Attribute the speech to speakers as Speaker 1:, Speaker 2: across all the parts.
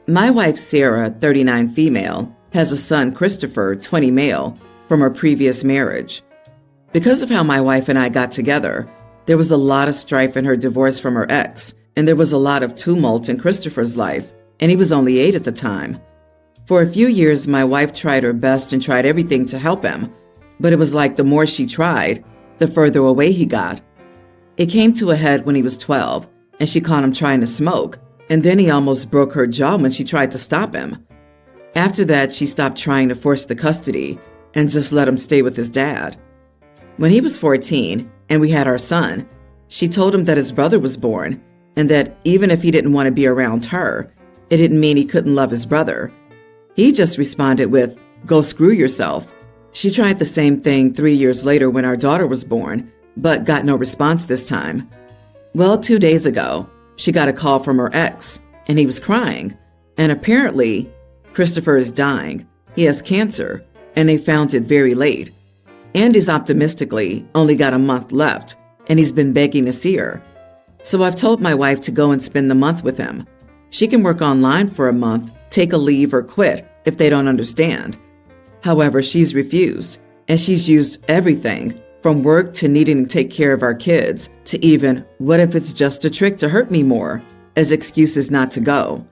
Speaker 1: My wife, Sarah, 39 female, has a son, Christopher, 20 male, from her previous marriage. Because of how my wife and I got together, there was a lot of strife in her divorce from her ex, and there was a lot of tumult in Christopher's life, and he was only 8 at the time. For a few years, my wife tried her best and tried everything to help him, but it was like the more she tried, the further away he got. It came to a head when he was 12, and she caught him trying to smoke, and then he almost broke her jaw when she tried to stop him. After that, she stopped trying to force the custody and just let him stay with his dad. When he was 14 and we had our son, she told him that his brother was born and that even if he didn't want to be around her, it didn't mean he couldn't love his brother. He just responded with, "Go screw yourself." She tried the same thing 3 years later when our daughter was born, but got no response this time. Well, 2 days ago, she got a call from her ex, and he was crying. And apparently, Christopher is dying. He has cancer, and they found it very late. Andy's optimistically only got a month left, and he's been begging to see her. So I've told my wife to go and spend the month with him. She can work online for a month, take a leave, or quit if they don't understand. However, she's refused, and she's used everything from work to needing to take care of our kids to even, what if it's just a trick to hurt me more, as excuses not to go.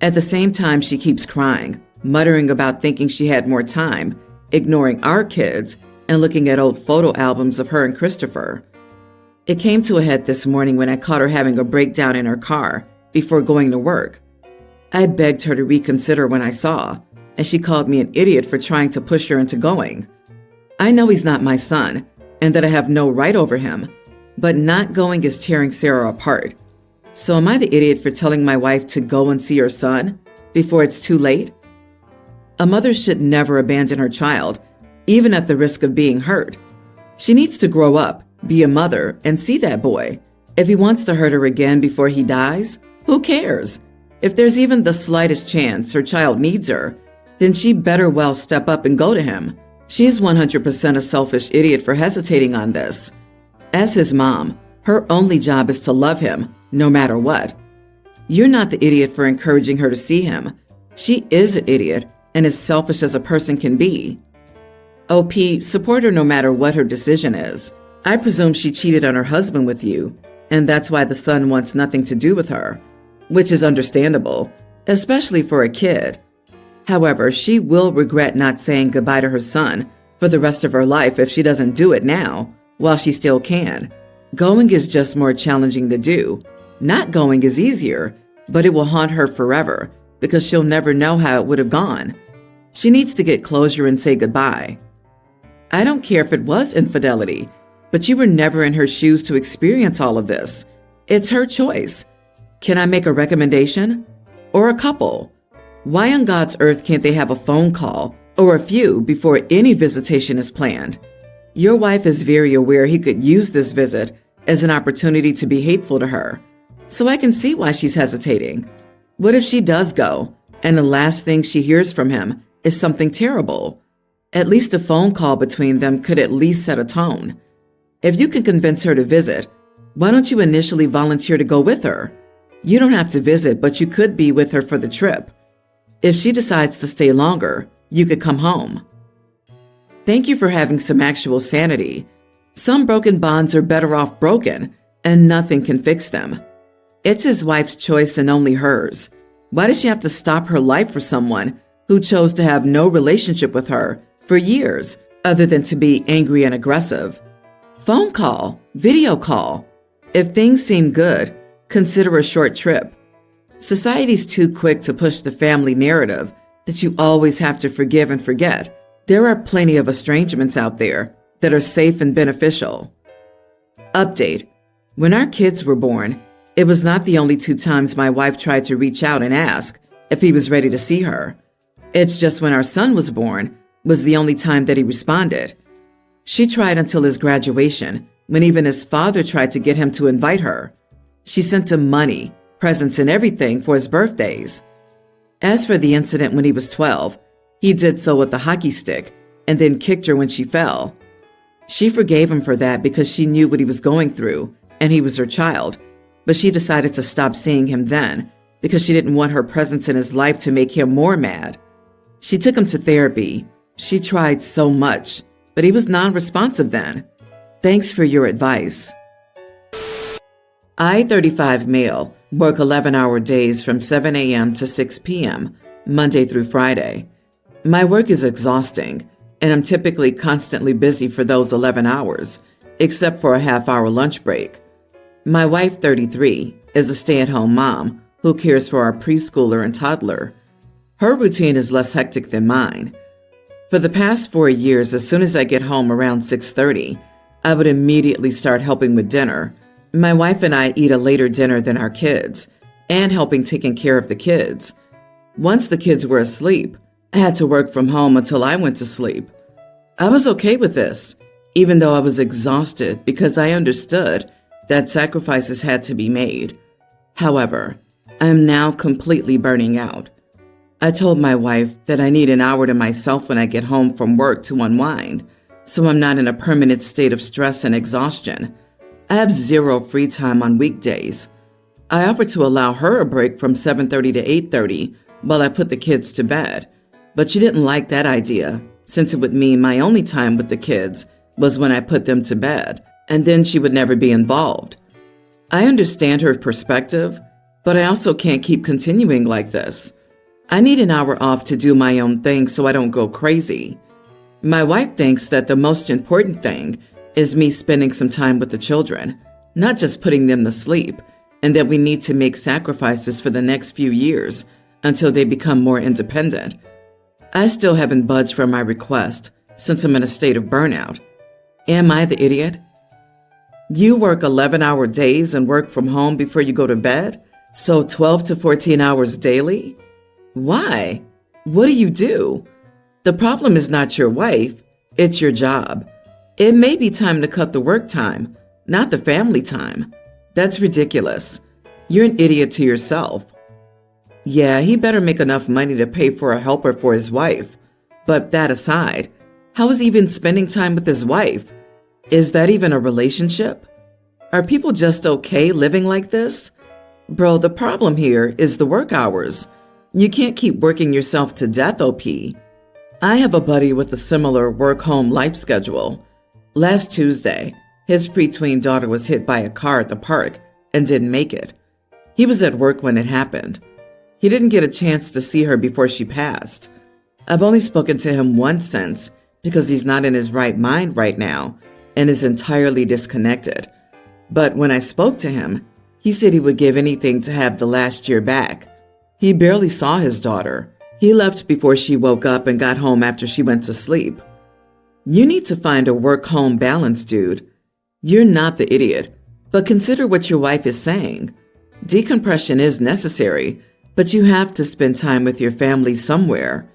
Speaker 1: At the same time, she keeps crying, muttering about thinking she had more time, ignoring our kids, and looking at old photo albums of her and Christopher. It came to a head this morning when I caught her having a breakdown in her car before going to work. I begged her to reconsider when I saw, and she called me an idiot for trying to push her into going. I know he's not my son, and that I have no right over him, but not going is tearing Sarah apart. So am I the idiot for telling my wife to go and see her son before it's too late? A mother should never abandon her child, even at the risk of being hurt. She needs to grow up, be a mother, and see that boy. If he wants to hurt her again before he dies, who cares? If there's even the slightest chance her child needs her, then she better well step up and go to him. She's 100% a selfish idiot for hesitating on this. As his mom, her only job is to love him, no matter what. You're not the idiot for encouraging her to see him. She is an idiot and as selfish as a person can be. OP, support her no matter what her decision is. I presume she cheated on her husband with you, and that's why the son wants nothing to do with her, which is understandable, especially for a kid. However, she will regret not saying goodbye to her son for the rest of her life if she doesn't do it now, while she still can. Going is just more challenging to do. Not going is easier, but it will haunt her forever because she'll never know how it would have gone. She needs to get closure and say goodbye. I don't care if it was infidelity, but you were never in her shoes to experience all of this. It's her choice. Can I make a recommendation? Or a couple? Why on God's earth can't they have a phone call or a few before any visitation is planned? Your wife is very aware he could use this visit as an opportunity to be hateful to her, so I can see why she's hesitating. What if she does go, and the last thing she hears from him is something terrible? At least a phone call between them could at least set a tone. If you can convince her to visit, why don't you initially volunteer to go with her? You don't have to visit, but you could be with her for the trip. If she decides to stay longer, you could come home. Thank you for having some actual sanity. Some broken bonds are better off broken, and nothing can fix them. It's his wife's choice and only hers. Why does she have to stop her life for someone who chose to have no relationship with her for years other than to be angry and aggressive? Phone call, video call. If things seem good, consider a short trip. Society's too quick to push the family narrative that you always have to forgive and forget. There are plenty of estrangements out there that are safe and beneficial. Update. When our kids were born, it was not the only 2 times my wife tried to reach out and ask if he was ready to see her. It's just when our son was born was the only time that he responded. She tried until his graduation, when even his father tried to get him to invite her. She sent him money, presents, and everything for his birthdays. As for the incident when he was 12, he did so with a hockey stick and then kicked her when she fell. She forgave him for that because she knew what he was going through and he was her child, but she decided to stop seeing him then because she didn't want her presence in his life to make him more mad. She took him to therapy. She tried so much, but he was non-responsive then. Thanks for your advice. I, 35 male, work 11-hour days from 7 a.m. to 6 p.m., Monday through Friday. My work is exhausting, and I'm typically constantly busy for those 11 hours, except for a half-hour lunch break. My wife, 33, is a stay-at-home mom who cares for our preschooler and toddler. Her routine is less hectic than mine. For the past 4 years, as soon as I get home around 6:30, I would immediately start helping with dinner. My wife and I eat a later dinner than our kids, and helping taking care of the kids. Once the kids were asleep, I had to work from home until I went to sleep. I was okay with this, even though I was exhausted because I understood that sacrifices had to be made. However, I am now completely burning out. I told my wife that I need an hour to myself when I get home from work to unwind, so I'm not in a permanent state of stress and exhaustion. I have zero free time on weekdays. I offered to allow her a break from 7:30 to 8:30 while I put the kids to bed, but she didn't like that idea, since it would mean my only time with the kids was when I put them to bed, and then she would never be involved. I understand her perspective, but I also can't keep continuing like this. I need an hour off to do my own thing so I don't go crazy. My wife thinks that the most important thing is me spending some time with the children, not just putting them to sleep, and that we need to make sacrifices for the next few years until they become more independent. I still haven't budged from my request since I'm in a state of burnout. Am I the idiot? You work 11-hour days and work from home before you go to bed? So 12 to 14 hours daily? Why? What do you do? The problem is not your wife, it's your job. It may be time to cut the work time, not the family time. That's ridiculous. You're an idiot to yourself. Yeah, he better make enough money to pay for a helper for his wife. But that aside, how is he even spending time with his wife? Is that even a relationship? Are people just okay living like this? Bro, the problem here is the work hours. You can't keep working yourself to death, OP. I have a buddy with a similar work-home life schedule. Last Tuesday, his preteen daughter was hit by a car at the park and didn't make it. He was at work when it happened. He didn't get a chance to see her before she passed. I've only spoken to him once since because he's not in his right mind right now and is entirely disconnected. But when I spoke to him, he said he would give anything to have the last year back. He barely saw his daughter. He left before she woke up and got home after she went to sleep. You need to find a work-home balance, dude. You're not the idiot, but consider what your wife is saying. Decompression is necessary, but you have to spend time with your family somewhere.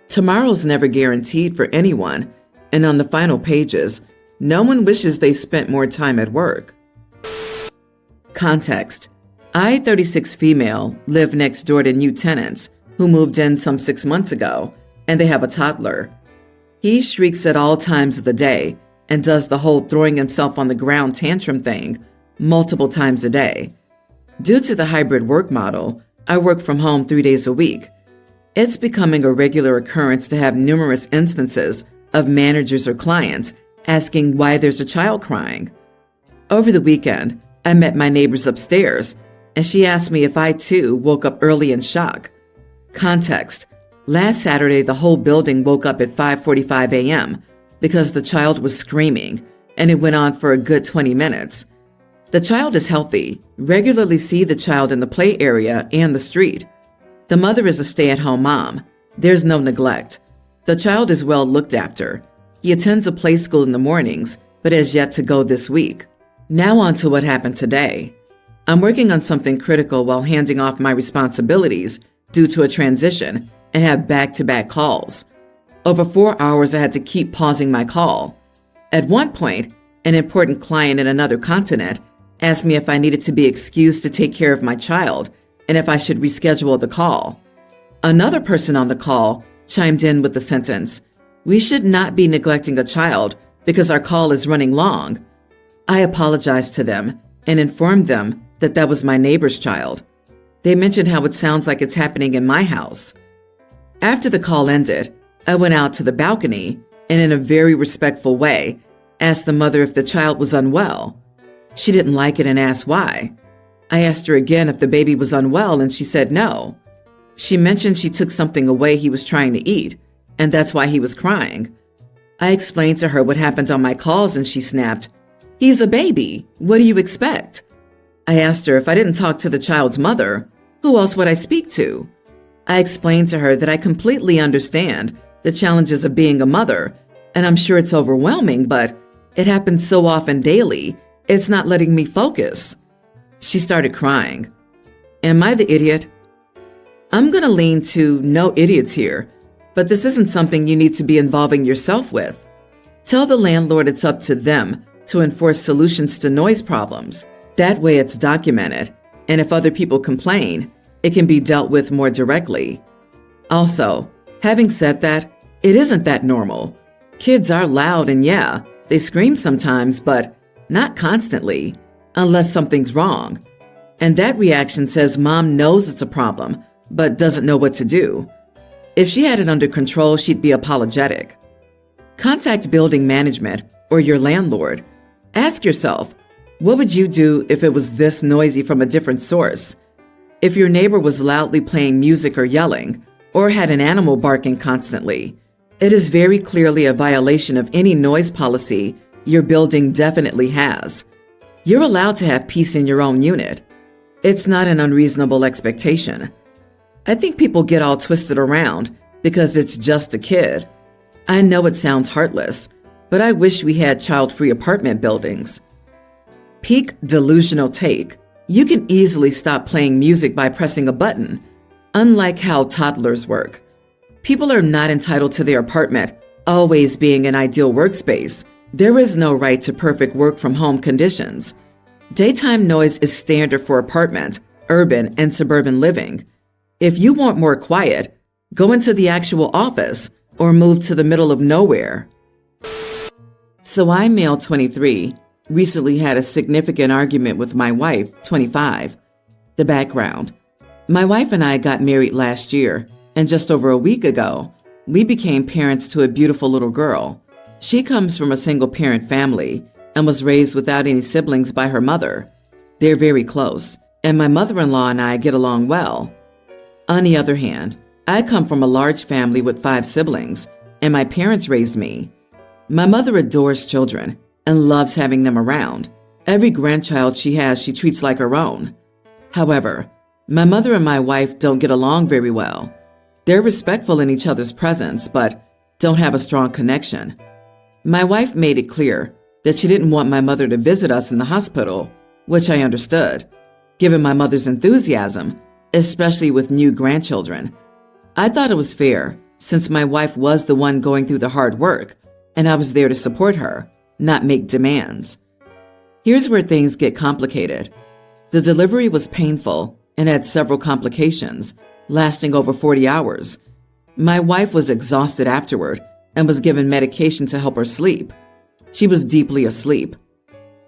Speaker 1: Tomorrow's never guaranteed for anyone, and on the final pages, no one wishes they spent more time at work. Context. I, 36 female, live next door to new tenants who moved in some 6 months ago, and they have a toddler. He shrieks at all times of the day and does the whole throwing himself on the ground tantrum thing multiple times a day. Due to the hybrid work model, I work from home 3 days a week. It's becoming a regular occurrence to have numerous instances of managers or clients asking why there's a child crying. Over the weekend, I met my neighbors upstairs, and she asked me if I too woke up early in shock. Context. Last Saturday, the whole building woke up at 5:45 a.m. because the child was screaming, and it went on for a good 20 minutes. The child is healthy, regularly see the child in the play area and the street. The mother is a stay-at-home mom. There's no neglect. The child is well looked after. He attends a play school in the mornings, but has yet to go this week. Now on to what happened today. I'm working on something critical while handing off my responsibilities due to a transition and have back-to-back calls. Over 4 hours, I had to keep pausing my call. At one point, an important client in another continent asked me if I needed to be excused to take care of my child and if I should reschedule the call. Another person on the call chimed in with the sentence, "We should not be neglecting a child because our call is running long." I apologized to them and informed them that that was my neighbor's child. They mentioned how it sounds like it's happening in my house. After the call ended, I went out to the balcony and in a very respectful way, asked the mother if the child was unwell. She didn't like it and asked why. I asked her again if the baby was unwell and she said no. She mentioned she took something away he was trying to eat, and that's why he was crying. I explained to her what happened on my calls and she snapped, "He's a baby. What do you expect?" I asked her if I didn't talk to the child's mother, who else would I speak to? I explained to her that I completely understand the challenges of being a mother, and I'm sure it's overwhelming, but it happens so often daily, it's not letting me focus. She started crying. Am I the idiot? I'm going to lean to no idiots here, but this isn't something you need to be involving yourself with. Tell the landlord it's up to them to enforce solutions to noise problems. That way it's documented, and if other people complain, it can be dealt with more directly. Also, having said that, it isn't that normal. Kids are loud and yeah, they scream sometimes, but not constantly, unless something's wrong. And that reaction says mom knows it's a problem, but doesn't know what to do. If she had it under control, she'd be apologetic. Contact building management or your landlord. Ask yourself, what would you do if it was this noisy from a different source? If your neighbor was loudly playing music or yelling, or had an animal barking constantly, it is very clearly a violation of any noise policy your building definitely has. You're allowed to have peace in your own unit. It's not an unreasonable expectation. I think people get all twisted around because it's just a kid. I know it sounds heartless, but I wish we had child-free apartment buildings. Peak delusional take. You can easily stop playing music by pressing a button, unlike how toddlers work. People are not entitled to their apartment always being an ideal workspace. There is no right to perfect work-from-home conditions. Daytime noise is standard for apartment, urban, and suburban living. If you want more quiet, go into the actual office or move to the middle of nowhere. So I, male 23, recently had a significant argument with my wife, 25. The background. My wife and I got married last year, and just over a week ago, we became parents to a beautiful little girl. She comes from a single-parent family and was raised without any siblings by her mother. They're very close, and my mother-in-law and I get along well. On the other hand, I come from a large family with 5 siblings, and my parents raised me. My mother adores children and loves having them around. Every grandchild she has, she treats like her own. However, my mother and my wife don't get along very well. They're respectful in each other's presence, but don't have a strong connection. My wife made it clear that she didn't want my mother to visit us in the hospital, which I understood, given my mother's enthusiasm, especially with new grandchildren. I thought it was fair, since my wife was the one going through the hard work, and I was there to support her, not make demands. Here's where things get complicated. The delivery was painful and had several complications, lasting over 40 hours. My wife was exhausted afterward and was given medication to help her sleep. She was deeply asleep.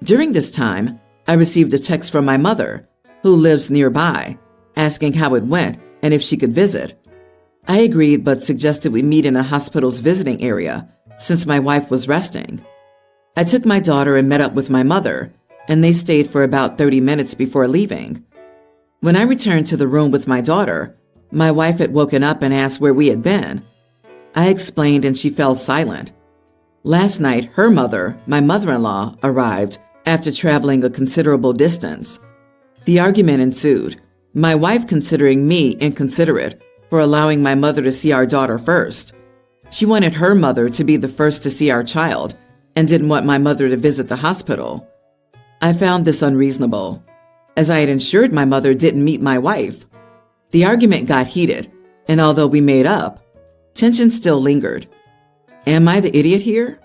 Speaker 1: During this time, I received a text from my mother, who lives nearby, asking how it went and if she could visit. I agreed but suggested we meet in a hospital's visiting area since my wife was resting. I took my daughter and met up with my mother, and they stayed for about 30 minutes before leaving. When I returned to the room with my daughter, my wife had woken up and asked where we had been. I explained and she fell silent. Last night, her mother, my mother-in-law, arrived after traveling a considerable distance. The argument ensued, my wife considering me inconsiderate for allowing my mother to see our daughter first. She wanted her mother to be the first to see our child and didn't want my mother to visit the hospital. I found this unreasonable, as I had ensured my mother didn't meet my wife. The argument got heated, and although we made up, tension still lingered. Am I the idiot here?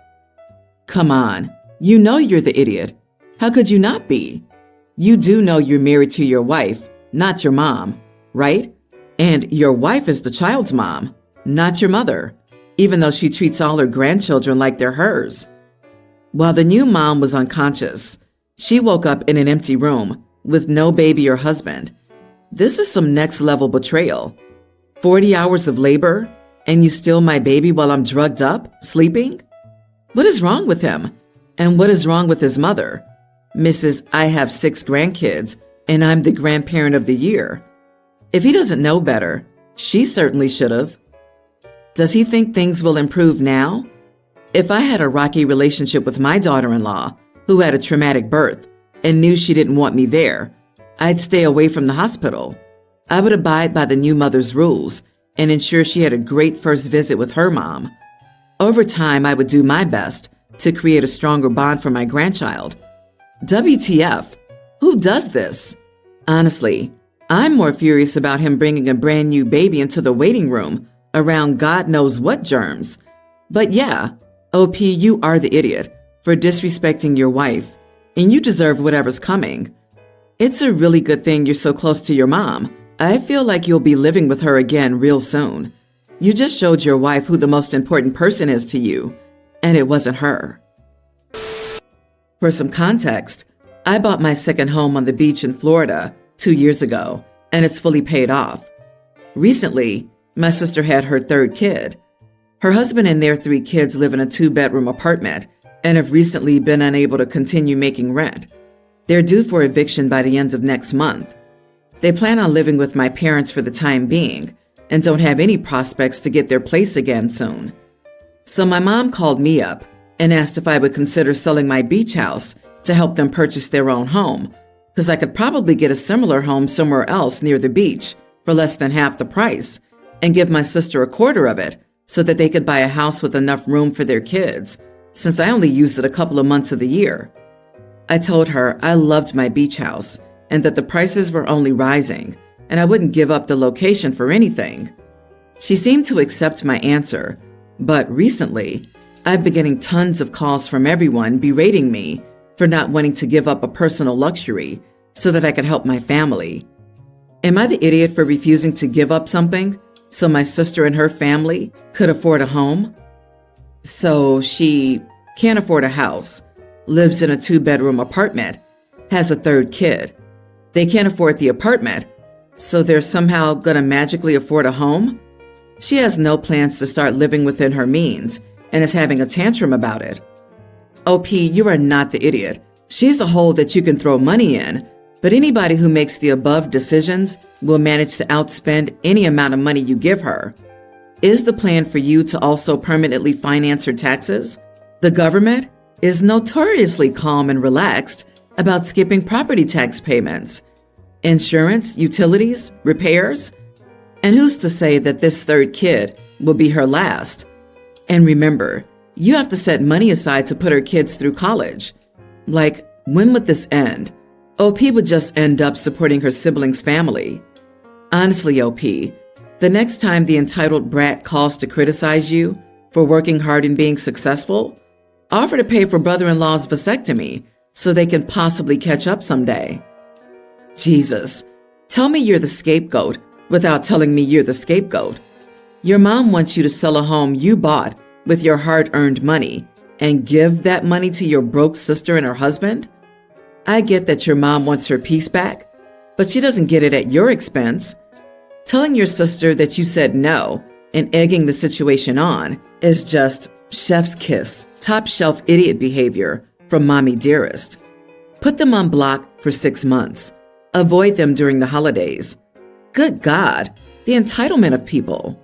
Speaker 1: Come on, you know you're the idiot. How could you not be? You do know you're married to your wife, not your mom, right? And your wife is the child's mom, not your mother, even though she treats all her grandchildren like they're hers. While the new mom was unconscious, she woke up in an empty room with no baby or husband. This is some next level betrayal. 40 hours of labor, and you steal my baby while I'm drugged up, sleeping? What is wrong with him? And what is wrong with his mother? Mrs. I have 6 grandkids, and I'm the grandparent of the year. If he doesn't know better, she certainly should have. Does he think things will improve now? If I had a rocky relationship with my daughter-in-law, who had a traumatic birth and knew she didn't want me there, I'd stay away from the hospital. I would abide by the new mother's rules and ensure she had a great first visit with her mom. Over time, I would do my best to create a stronger bond for my grandchild. WTF? Who does this? Honestly, I'm more furious about him bringing a brand new baby into the waiting room around God knows what germs. But yeah, OP, you are the idiot for disrespecting your wife, and you deserve whatever's coming. It's a really good thing you're so close to your mom. I feel like you'll be living with her again real soon. You just showed your wife who the most important person is to you, and it wasn't her. For some context, I bought my second home on the beach in Florida 2 years ago, and it's fully paid off. Recently, my sister had her 3rd kid. Her husband and their 3 kids live in a 2-bedroom apartment and have recently been unable to continue making rent. They're due for eviction by the end of next month. They plan on living with my parents for the time being and don't have any prospects to get their place again soon. So my mom called me up and asked if I would consider selling my beach house to help them purchase their own home, because I could probably get a similar home somewhere else near the beach for less than half the price and give my sister a quarter of it so that they could buy a house with enough room for their kids, since I only used it a couple of months of the year. I told her I loved my beach house and that the prices were only rising and I wouldn't give up the location for anything. She seemed to accept my answer, but recently, I've been getting tons of calls from everyone berating me for not wanting to give up a personal luxury so that I could help my family. Am I the idiot for refusing to give up something so my sister and her family could afford a home? So she can't afford a house, lives in a 2-bedroom apartment, has a 3rd kid. They can't afford the apartment, so they're somehow gonna magically afford a home? She has no plans to start living within her means and is having a tantrum about it. OP, you are not the idiot. She's a hole that you can throw money in, but anybody who makes the above decisions will manage to outspend any amount of money you give her. Is the plan for you to also permanently finance her taxes? The government is notoriously calm and relaxed about skipping property tax payments, insurance, utilities, repairs. And who's to say that this 3rd kid will be her last? And remember, you have to set money aside to put her kids through college. Like, when would this end? OP would just end up supporting her siblings' family. Honestly, OP, the next time the entitled brat calls to criticize you for working hard and being successful, offer to pay for brother-in-law's vasectomy so they can possibly catch up someday. Jesus, tell me you're the scapegoat without telling me you're the scapegoat. Your mom wants you to sell a home you bought with your hard-earned money and give that money to your broke sister and her husband? I get that your mom wants her piece back, but she doesn't get it at your expense. Telling your sister that you said no and egging the situation on is just chef's kiss, top-shelf idiot behavior from Mommy Dearest. Put them on block for 6 months. Avoid them during the holidays. Good God, the entitlement of people.